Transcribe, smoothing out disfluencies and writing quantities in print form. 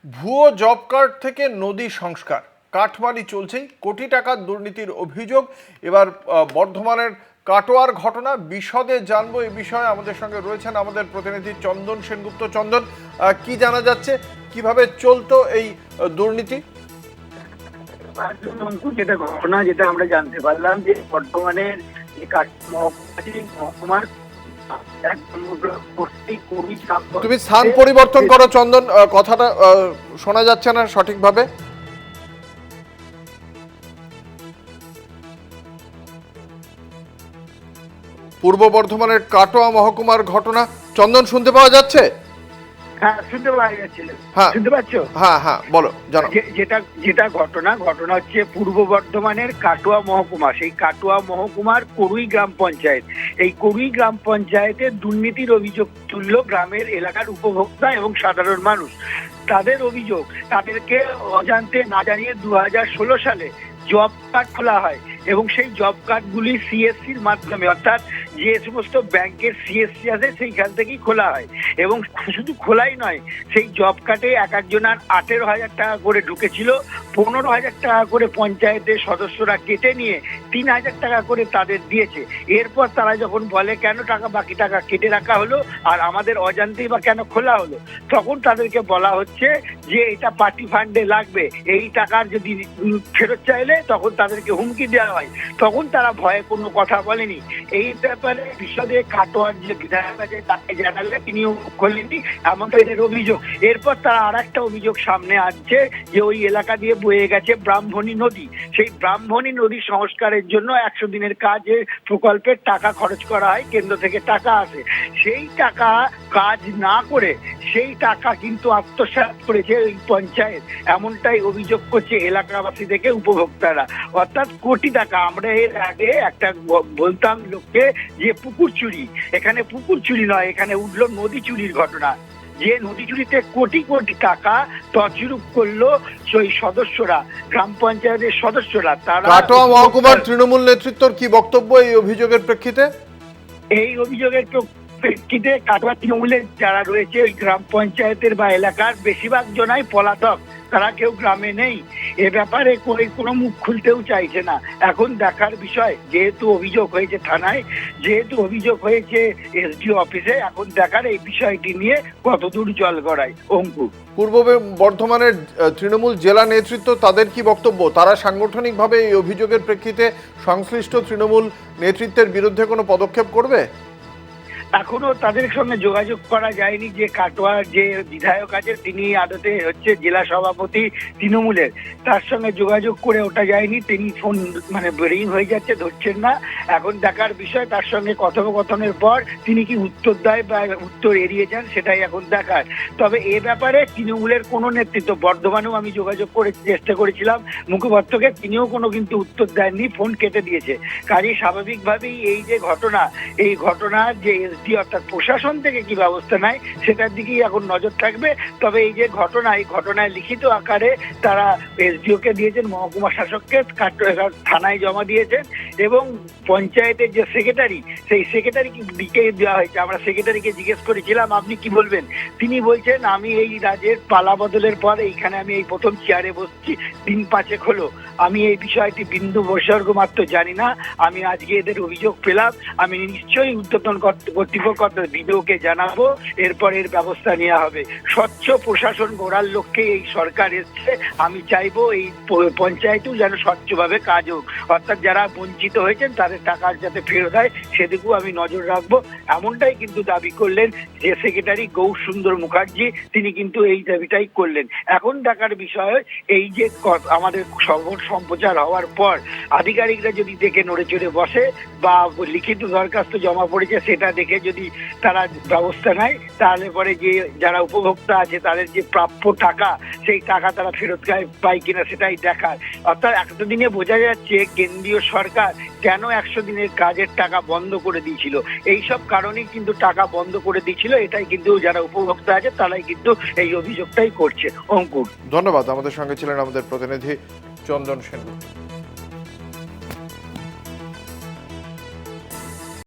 ভুয়ো job card থেকে নদী সংস্কার, কাঠমারি চলছেই, কোটি টাকার দুর্নীতির অভিযোগ। এবার বর্ধমানের কাটোয়ার ঘটনা বিশদে জানবো। এই বিষয়ে আমাদের সঙ্গে রয়েছেন আমাদের প্রতিনিধি চন্দন সেনগুপ্ত। চন্দন, কি জানা যাচ্ছে, কিভাবে চলতো এই দুর্নীতি? যেটা ঘটনা, যেটা আমরা জানতে পারলাম যে বর্তমানের যে মহকুমার তুমি স্থান পরিবর্তন করো চন্দন, কথাটা শোনা যাচ্ছে না সঠিকভাবে। পূর্ব বর্ধমানের কাটোয়া মহকুমার ঘটনা। চন্দন, শুনতে পাওয়া যাচ্ছে? হ্যাঁ, শুনতে পাওয়া যাচ্ছে। শুনতে পাচ্ছ? হ্যাঁ হ্যাঁ, বলো। জানো যেটা ঘটনা হচ্ছে পূর্ব বর্ধমানের কাটোয়া মহকুমা, সেই কাটোয়া মহকুমার করুই গ্রাম পঞ্চায়েত। এই করুই গ্রাম পঞ্চায়েতে দুর্নীতির অভিযোগ তুলল গ্রামের এলাকার উপভোক্তা এবং সাধারণ মানুষ। তাদের অভিযোগ, তাদেরকে অজান্তে না জানিয়ে 2016 সালে জব কার্ড খোলা হয় এবং সেই জব কার্ডগুলি সিএসসির মাধ্যমে, অর্থাৎ যে সমস্ত ব্যাংকের সিএসসি আছে সেইখান থেকেই খোলা হয়। এবং শুধু খোলাই নয়, সেই জব কার্ডে এক একজনের 18,000 টাকা করে ঢুকেছিল। 15,000 টাকা করে পঞ্চায়েতের সদস্যরা কেটে নিয়ে 3,000 টাকা করে তাদের দিয়েছে। এরপর তারা যখন বলে কেন বাকি টাকা কেটে রাখা হলো আর আমাদের অজান্তেই বা কেন খোলা হলো, তখন তাদেরকে বলা হচ্ছে যে এটা পার্টি ফান্ডে লাগবে, এই টাকার যদি ফেরত চাইলে তখন তাদেরকে হুমকি দেওয়া হয়। তখন তারা ভয়ে কোনো কথা বলেনি। এই ব্যাপারে বিশদে কাটোয়ার যে বিধায়ক আছে তাকে জানালে তিনিও খোলেননি, এমনটা এদের অভিযোগ। এরপর তারা আর একটা অভিযোগ সামনে আসছে যে ওই এলাকা দিয়ে বয়ে গেছে ব্রাহ্মণী নদী। সেই ব্রাহ্মণী নদী সংস্কারের জন্য 100 দিনের কাজে প্রকল্পের টাকা খরচ করা হয়, কেন্দ্র থেকে টাকা আসে। সেই টাকা কাজ না করে সেই টাকা কিন্তু আত্মসাৎ করেছে ওই পঞ্চায়েত, এমনটাই অভিযোগ করছে এলাকাবাসী থেকে উপভোক্তারা। অর্থাৎ কোটি টাকা। আমরা এর আগে একটা বলতাম লোককে যে পুকুর চুরি, এখানে পুকুর চুরি নয়, এখানে উঠলো নদী চুরির ঘটনা। যে নদী চুরিতে কোটি কোটি টাকা তছরূপ করলো সেই সদস্যরা, গ্রাম পঞ্চায়েতের সদস্যরা। তারা কাটোয়া মহকুমার তৃণমূল নেতৃত্বর কি বক্তব্য এই অভিযোগের প্রেক্ষিতে? এই অভিযোগের প্রেক্ষিতে কাটোয়া তৃণমূলের যারা রয়েছে ওই গ্রাম পঞ্চায়েতের বা এলাকার বেশিরভাগ জনাই পলাতক, তারা কেউ গ্রামে নেই। এ ব্যাপারে কোনো মুখ খুলতেও চাইছে না। এখন দেখার বিষয়, যেহেতু অভিযোগ হয়েছে থানায়, যেহেতু অভিযোগ হয়েছে এসডিও অফিসে, এখন দেখার এই বিষয়টি নিয়ে কতদূর জল গড়ায়। অঙ্কুর, পূর্ব বর্ধমানের তৃণমূল জেলা নেতৃত্ব, তাদের কি বক্তব্য? তারা সাংগঠনিকভাবে এই অভিযোগের প্রেক্ষিতে সংশ্লিষ্ট তৃণমূল নেতৃত্বের বিরুদ্ধে কোনো পদক্ষেপ করবে? এখনো তাদের সঙ্গে যোগাযোগ করা যায়নি। যে কাটোয়ার যে বিধায়ক আছে তিনি আদতে হচ্ছে জেলা সভাপতি তৃণমূলের, তার সঙ্গে যোগাযোগ করে ওটা যায়নি। তিনি ফোন রিং হয়ে যাচ্ছে, ধরছেন না। এখন দেখার বিষয় তার সঙ্গে কথোপকথনের পর তিনি কি উত্তর দেয় বা উত্তর এড়িয়ে যান, সেটাই এখন দেখার। তবে এ ব্যাপারে তৃণমূলের কোনো নেতৃত্ব, বর্ধমানেও আমি যোগাযোগ করে চেষ্টা করেছিলাম মুখপাত্রকে, তিনিও কোনো কিন্তু উত্তর দেননি, ফোন কেটে দিয়েছে। কাজেই স্বাভাবিকভাবেই এই যে ঘটনা, এই ঘটনার যে অর্থাৎ প্রশাসন থেকে কি ব্যবস্থা নেয় সেটার দিকেই এখন নজর থাকবে। তবে এই যে ঘটনা, এই ঘটনায় লিখিত আকারে তারা এসডিওকে দিয়েছেন, মহকুমা শাসককে থানায় জমা দিয়েছেন এবং পঞ্চায়েতের যে সেক্রেটারি, সেই সেক্রেটারিকে দিকে দেওয়া হয়েছে। আমরা সেক্রেটারিকে জিজ্ঞেস করেছিলাম আপনি কি বলবেন, তিনি বলছেন আমি এই রাজ্যের পালা বদলের পর এইখানে আমি এই প্রথম চেয়ারে বসছি, দিন 5 হলো। আমি এই বিষয়টি বিন্দু বৈসর্গ মাত্র জানি না। আমি আজকে এদের অভিযোগ পেলাম, আমি নিশ্চয়ই উদ্বোধন কর্তৃপক্ষ বিডিওকে জানাবো, এরপর এর ব্যবস্থা নেওয়া হবে। স্বচ্ছ প্রশাসন গড়ার লক্ষ্যে এই সরকার এসছে। আমি চাইবো এই পঞ্চায়েতেও যেন স্বচ্ছভাবে কাজ হোক, অর্থাৎ যারা বঞ্চিত হয়েছেন তাদের টাকা যাতে ফেরত হয় সেদিকেও আমি নজর রাখবো, এমনটাই কিন্তু দাবি করলেন যে সেক্রেটারি গৌর সুন্দর মুখার্জি। তিনি কিন্তু এই দাবিটাই করলেন। এখন দেখার বিষয়, এই যে আমাদের খবর সম্প্রচার হওয়ার পর আধিকারিকরা যদি দেখে নড়ে চড়ে বসে বা লিখিত দরখাস্ত জমা পড়েছে সেটা দেখে যদি তারা ব্যবস্থা নেয়, তাহলে পরে যে যারা উপভোক্তা আছে তাদের যে প্রাপ্য টাকা, সেই টাকা তারা ফেরত পায় কিনা সেটাই দেখার। অর্থাৎ এতদিনে বোঝা যাচ্ছে কেন্দ্রীয় সরকার কেন 100 দিনের কাজের টাকা বন্ধ করে দিয়েছিল। এইসব কারণেই কিন্তু টাকা বন্ধ করে দিয়েছিল। এটাই কিন্তু যারা উপভোক্তা আছে তারাই কিন্তু এই অভিযোগটাই করছে। অঙ্কুর, ধন্যবাদ। আমাদের সঙ্গে ছিলেন আমাদের প্রতিনিধি চন্দন সেনগুপ্ত।